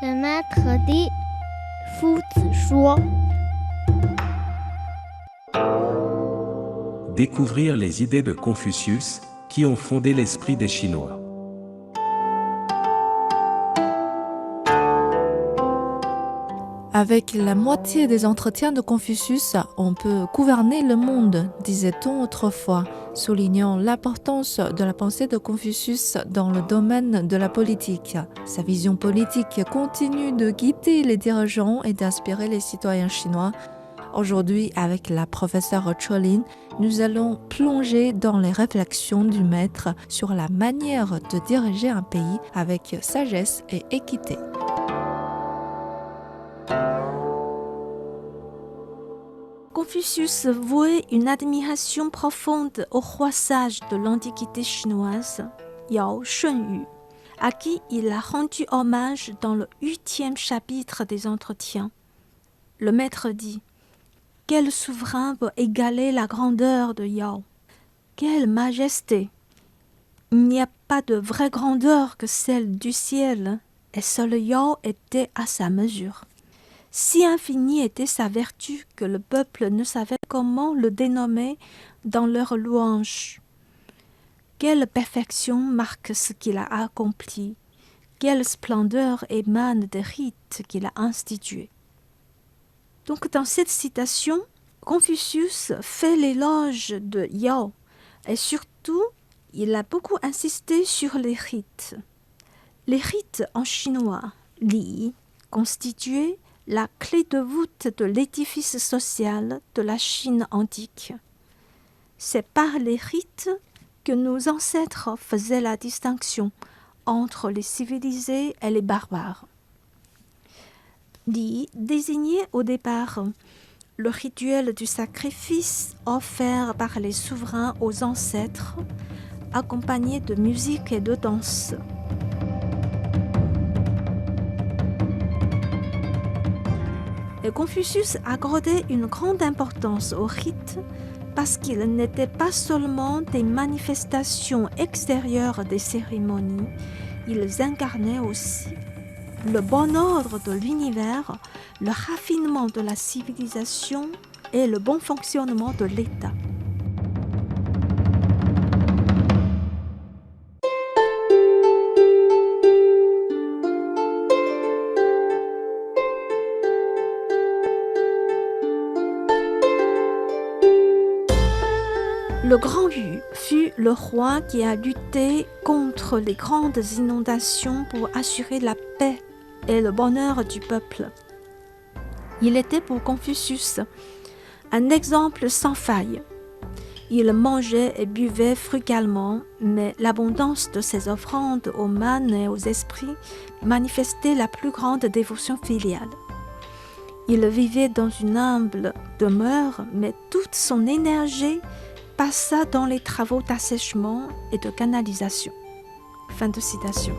Le maître dit Fu Zi Shuo. Découvrir les idées de Confucius, qui ont fondé l'esprit des Chinois. Avec la moitié des entretiens de Confucius, on peut gouverner le monde, disait-on autrefois, soulignant l'importance de la pensée de Confucius dans le domaine de la politique. Sa vision politique continue de guider les dirigeants et d'inspirer les citoyens chinois. Aujourd'hui, avec la professeure Cholin, nous allons plonger dans les réflexions du maître sur la manière de diriger un pays avec sagesse et équité. Confucius vouait une admiration profonde au roi sage de l'Antiquité chinoise, Yao Shunyu, à qui il a rendu hommage dans le 8e chapitre des Entretiens. Le maître dit « Quel souverain peut égaler la grandeur de Yao? Quelle majesté! Il n'y a pas de vraie grandeur que celle du ciel, et seul Yao était à sa mesure. » Si infinie était sa vertu que le peuple ne savait comment le dénommer dans leur louange. Quelle perfection marque ce qu'il a accompli, quelle splendeur émane des rites qu'il a institués. Donc dans cette citation, Confucius fait l'éloge de Yao et surtout, il a beaucoup insisté sur les rites. Les rites en chinois, li, constituaient la clé de voûte de l'édifice social de la Chine antique. C'est par les rites que nos ancêtres faisaient la distinction entre les civilisés et les barbares. Li désignait au départ le rituel du sacrifice offert par les souverains aux ancêtres, accompagné de musique et de danse. Et Confucius accordait une grande importance aux rites parce qu'ils n'étaient pas seulement des manifestations extérieures des cérémonies, ils incarnaient aussi le bon ordre de l'univers, le raffinement de la civilisation et le bon fonctionnement de l'État. Le grand Yu fut le roi qui a lutté contre les grandes inondations pour assurer la paix et le bonheur du peuple. Il était pour Confucius un exemple sans faille. Il mangeait et buvait frugalement, mais l'abondance de ses offrandes aux mânes et aux esprits manifestait la plus grande dévotion filiale. Il vivait dans une humble demeure, mais toute son énergie passa dans les travaux d'assèchement et de canalisation. Fin de citation.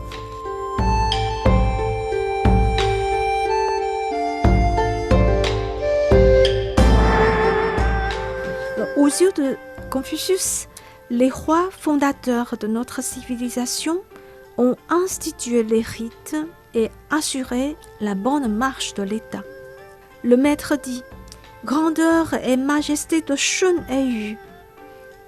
Aux yeux de Confucius, les rois fondateurs de notre civilisation ont institué les rites et assuré la bonne marche de l'État. Le maître dit « Grandeur et majesté de Shun et Yu ».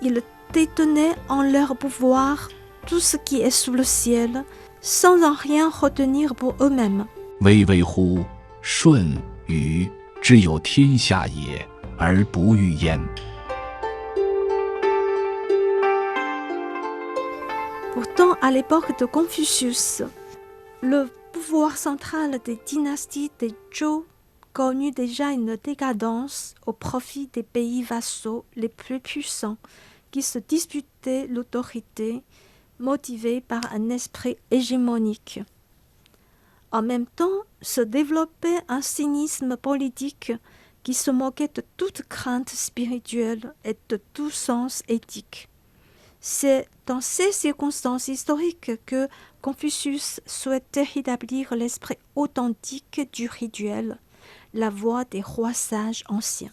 Ils détenaient en leur pouvoir tout ce qui est sous le ciel, sans en rien retenir pour eux-mêmes. 巍巍乎舜禹之有天下也，而不欲焉。 Pourtant, à l'époque de Confucius, le pouvoir central des dynasties des Zhou connut déjà une décadence au profit des pays vassaux les plus puissants qui se disputaient l'autorité, motivés par un esprit hégémonique. En même temps, se développait un cynisme politique qui se moquait de toute crainte spirituelle et de tout sens éthique. C'est dans ces circonstances historiques que Confucius souhaitait rétablir l'esprit authentique du rituel, la voie des rois sages anciens.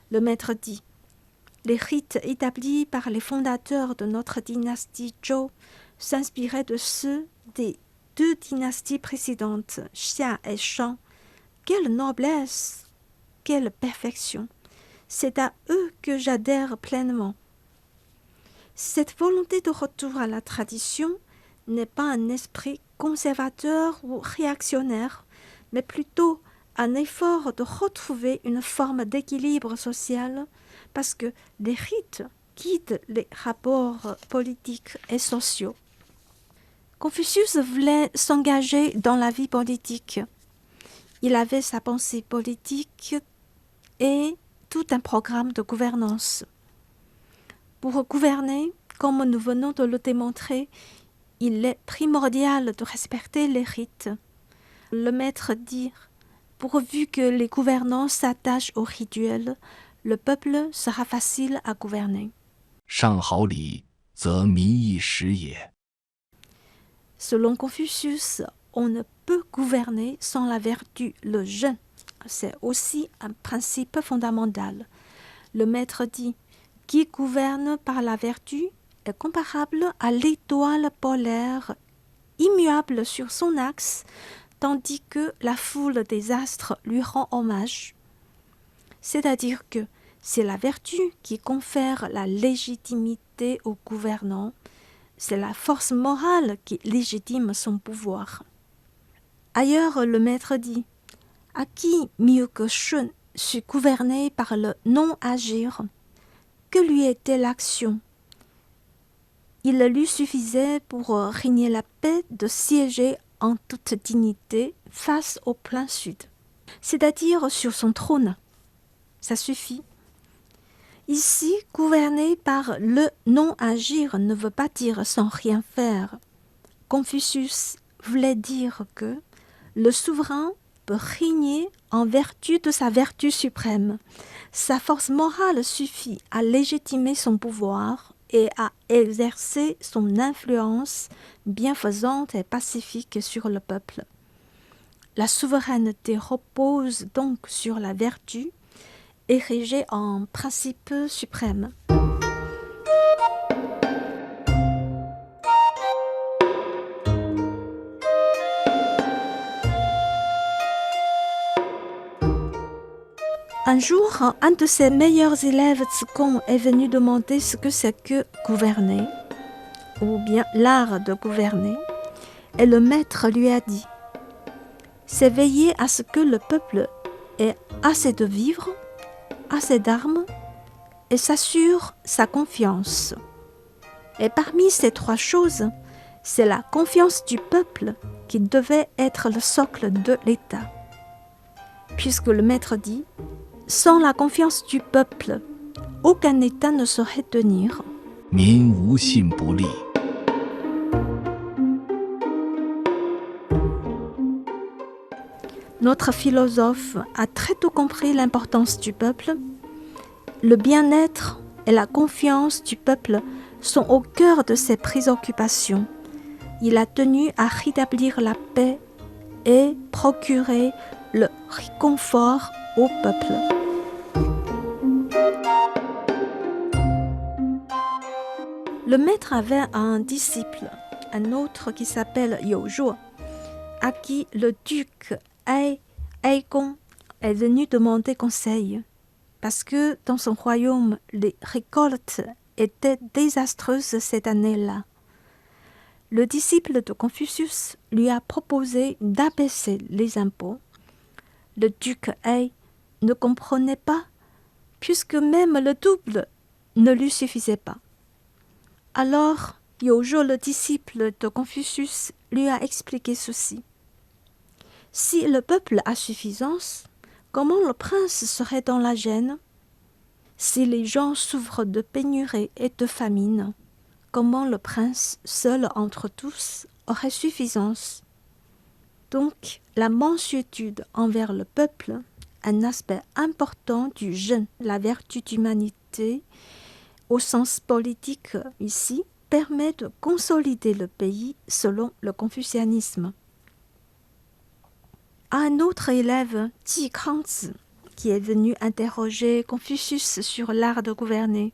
Le maître dit « Les rites établis par les fondateurs de notre dynastie Zhou s'inspiraient de ceux des 2 dynasties précédentes, Xia et Shang. Quelle noblesse, quelle perfection! C'est à eux que j'adhère pleinement. Cette volonté de retour à la tradition n'est pas un esprit conservateur ou réactionnaire, mais plutôt un effort de retrouver une forme d'équilibre social parce que les rites guident les rapports politiques et sociaux. Confucius voulait s'engager dans la vie politique. Il avait sa pensée politique et tout un programme de gouvernance. Pour gouverner, comme nous venons de le démontrer, il est primordial de respecter les rites. Le maître dit, pourvu que les gouvernants s'attachent aux rituels, le peuple sera facile à gouverner. 上好礼，则民易食也。 Selon Confucius, on ne peut gouverner sans la vertu, le jeûne. C'est aussi un principe fondamental. Le maître dit, qui gouverne par la vertu est comparable à l'étoile polaire, immuable sur son axe, tandis que la foule des astres lui rend hommage. C'est-à-dire que c'est la vertu qui confère la légitimité au gouvernant, c'est la force morale qui légitime son pouvoir. Ailleurs, le maître dit, à qui mieux que Shun sut gouverner par le non-agir? Que lui était l'action? Il lui suffisait pour régner la paix de siéger en toute dignité face au plein sud, c'est-à-dire sur son trône. Ça suffit. Ici, gouverner par le non-agir ne veut pas dire sans rien faire. Confucius voulait dire que le souverain peut régner en vertu de sa vertu suprême. Sa force morale suffit à légitimer son pouvoir et à exercer son influence bienfaisante et pacifique sur le peuple. La souveraineté repose donc sur la vertu, érigée en principe suprême. Un jour, un de ses meilleurs élèves Zigong est venu demander ce que c'est que gouverner, ou bien l'art de gouverner, et le maître lui a dit « C'est veiller à ce que le peuple ait assez de vivres, assez d'armes, et s'assure sa confiance. Et parmi ces 3 choses, c'est la confiance du peuple qui devait être le socle de l'État. » Puisque le maître dit « Sans la confiance du peuple, aucun État ne saurait tenir. » 民无信不立。 Notre philosophe a très tôt compris l'importance du peuple. Le bien-être et la confiance du peuple sont au cœur de ses préoccupations. Il a tenu à rétablir la paix et procurer le réconfort au peuple. Le maître avait un disciple, un autre qui s'appelle You Zhuo, à qui le duc Ai Gong est venu demander conseil, parce que dans son royaume, les récoltes étaient désastreuses cette année-là. Le disciple de Confucius lui a proposé d'abaisser les impôts. Le duc Ai ne comprenait pas, puisque même le double ne lui suffisait pas. Alors, You Zhuo, le disciple de Confucius, lui a expliqué ceci. Si le peuple a suffisance, comment le prince serait dans la gêne? Si les gens souffrent de pénurie et de famine, comment le prince, seul entre tous, aurait suffisance? Donc, la mansuétude envers le peuple, un aspect important du jeûne, la vertu d'humanité, au sens politique ici, permet de consolider le pays selon le confucianisme. Un autre élève, Ji Kangzi, qui est venu interroger Confucius sur l'art de gouverner,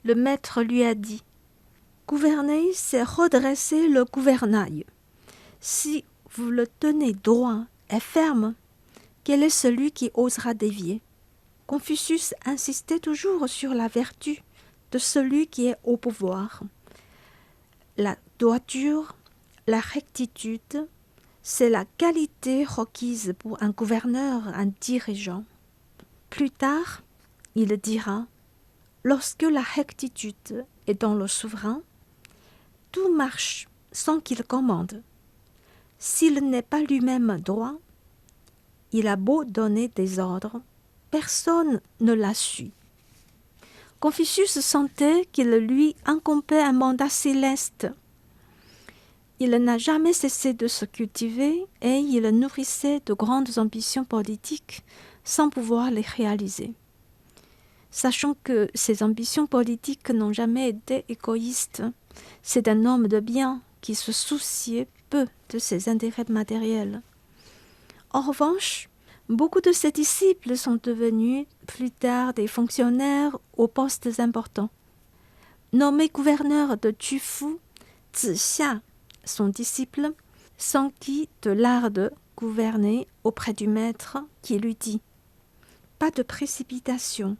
le maître lui a dit « Gouverner, c'est redresser le gouvernail. Si vous le tenez droit et ferme, quel est celui qui osera dévier? Confucius insistait toujours sur la vertu de celui qui est au pouvoir. La droiture, la rectitude, c'est la qualité requise pour un gouverneur, un dirigeant. Plus tard, il dira, lorsque la rectitude est dans le souverain, tout marche sans qu'il commande. S'il n'est pas lui-même droit, il a beau donner des ordres, personne ne la suit. Confucius sentait qu'il lui incombait un mandat céleste. Il n'a jamais cessé de se cultiver et il nourrissait de grandes ambitions politiques sans pouvoir les réaliser. Sachant que ses ambitions politiques n'ont jamais été égoïstes, c'est un homme de bien qui se souciait peu de ses intérêts matériels. En revanche, beaucoup de ses disciples sont devenus plus tard des fonctionnaires aux postes importants. Nommé gouverneur de Qufu, Zixia, son disciple, s'enquit de l'art de gouverner auprès du maître qui lui dit « Pas de précipitation,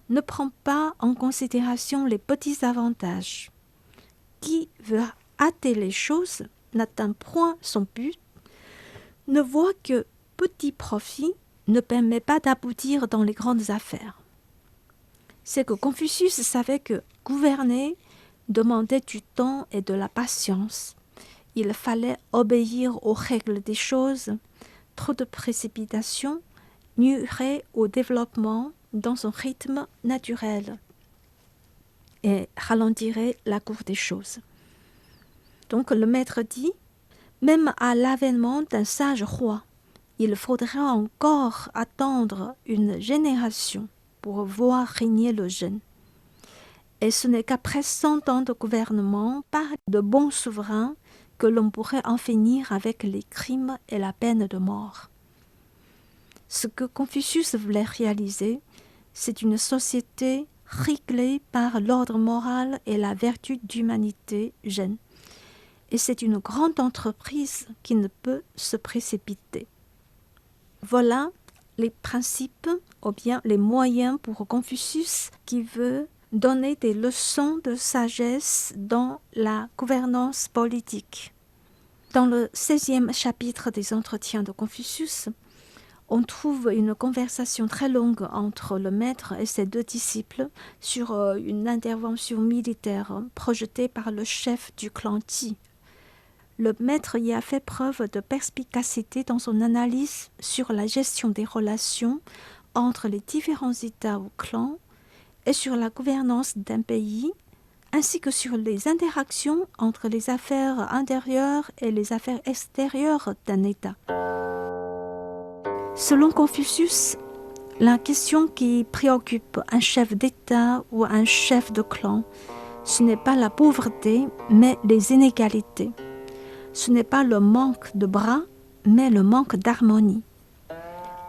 ne prends pas en considération les petits avantages. Qui veut hâter les choses n'atteint point son but, ne voit que petit profit, ne permet pas d'aboutir dans les grandes affaires. » C'est que Confucius savait que gouverner demandait du temps et de la patience. Il fallait obéir aux règles des choses. Trop de précipitation nuirait au développement dans son rythme naturel et ralentirait la course des choses. Donc le maître dit, même à l'avènement d'un sage roi, il faudra encore attendre une génération pour voir régner le jeune. Et ce n'est qu'après 100 ans de gouvernement par de bons souverains que l'on pourrait en finir avec les crimes et la peine de mort. Ce que Confucius voulait réaliser, c'est une société réglée par l'ordre moral et la vertu d'humanité jeune. Et c'est une grande entreprise qui ne peut se précipiter. Voilà les principes ou bien les moyens pour Confucius qui veut donner des leçons de sagesse dans la gouvernance politique. Dans le 16e chapitre des Entretiens de Confucius, on trouve une conversation très longue entre le maître et ses deux disciples sur une intervention militaire projetée par le chef du clan Qi. Le maître y a fait preuve de perspicacité dans son analyse sur la gestion des relations entre les différents États ou clans et sur la gouvernance d'un pays, ainsi que sur les interactions entre les affaires intérieures et les affaires extérieures d'un État. Selon Confucius, la question qui préoccupe un chef d'État ou un chef de clan, ce n'est pas la pauvreté, mais les inégalités. Ce n'est pas le manque de bras, mais le manque d'harmonie.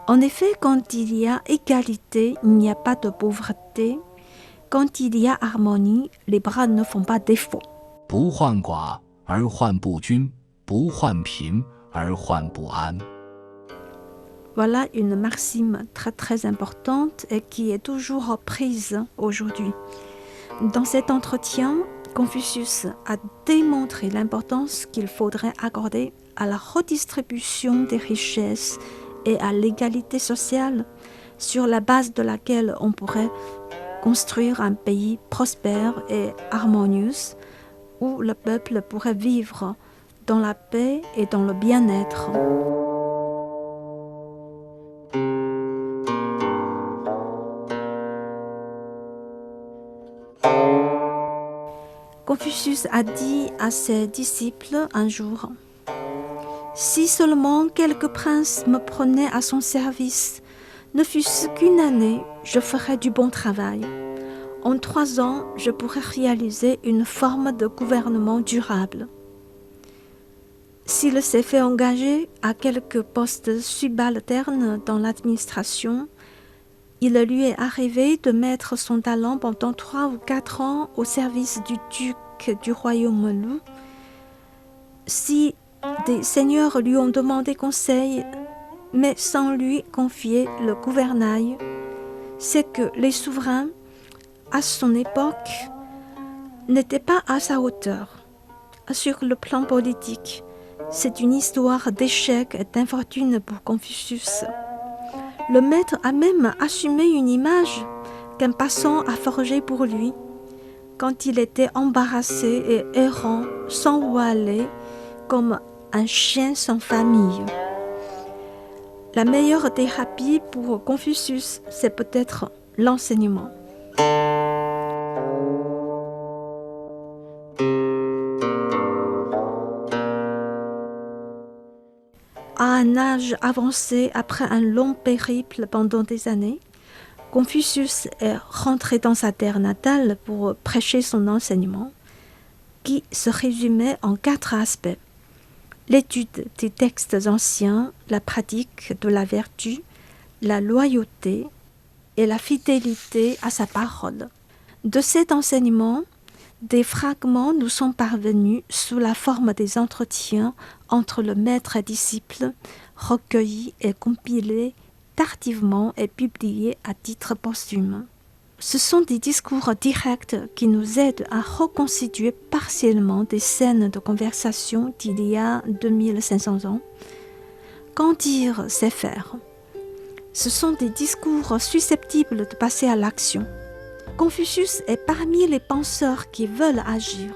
En effet, quand il y a égalité, il n'y a pas de pauvreté. Quand il y a harmonie, les bras ne font pas défaut. 不患寡而患不均，不患贫而患不安。 Voilà une maxime très très importante et qui est toujours reprise aujourd'hui. Dans cet entretien, Confucius a démontré l'importance qu'il faudrait accorder à la redistribution des richesses et à l'égalité sociale, sur la base de laquelle on pourrait construire un pays prospère et harmonieux, où le peuple pourrait vivre dans la paix et dans le bien-être. Confucius a dit à ses disciples un jour, « Si seulement quelques princes me prenaient à son service, ne fût-ce qu'une année, je ferais du bon travail. En 3 ans, je pourrais réaliser une forme de gouvernement durable. » S'il s'est fait engager à quelques postes subalternes dans l'administration, il lui est arrivé de mettre son talent pendant 3 ou 4 ans au service du duc du royaume Lu. Si Des seigneurs lui ont demandé conseil, mais sans lui confier le gouvernail. C'est que les souverains, à son époque, n'étaient pas à sa hauteur. Sur le plan politique, c'est une histoire d'échec et d'infortune pour Confucius. Le maître a même assumé une image qu'un passant a forgée pour lui, quand il était embarrassé et errant, sans où aller, comme un chien sans famille. La meilleure thérapie pour Confucius, c'est peut-être l'enseignement. À un âge avancé, après un long périple pendant des années, Confucius est rentré dans sa terre natale pour prêcher son enseignement, qui se résumait en 4 aspects. L'étude des textes anciens, la pratique de la vertu, la loyauté et la fidélité à sa parole. De cet enseignement, des fragments nous sont parvenus sous la forme des entretiens entre le maître et disciple, recueillis et compilés tardivement et publiés à titre posthume. Ce sont des discours directs qui nous aident à reconstituer partiellement des scènes de conversation d'il y a 2500 ans. Qu'en dire, c'est faire. Ce sont des discours susceptibles de passer à l'action. Confucius est parmi les penseurs qui veulent agir.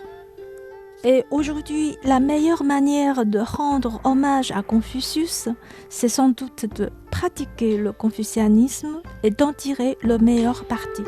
Et aujourd'hui, la meilleure manière de rendre hommage à Confucius, c'est sans doute de pratiquer le confucianisme et d'en tirer le meilleur parti.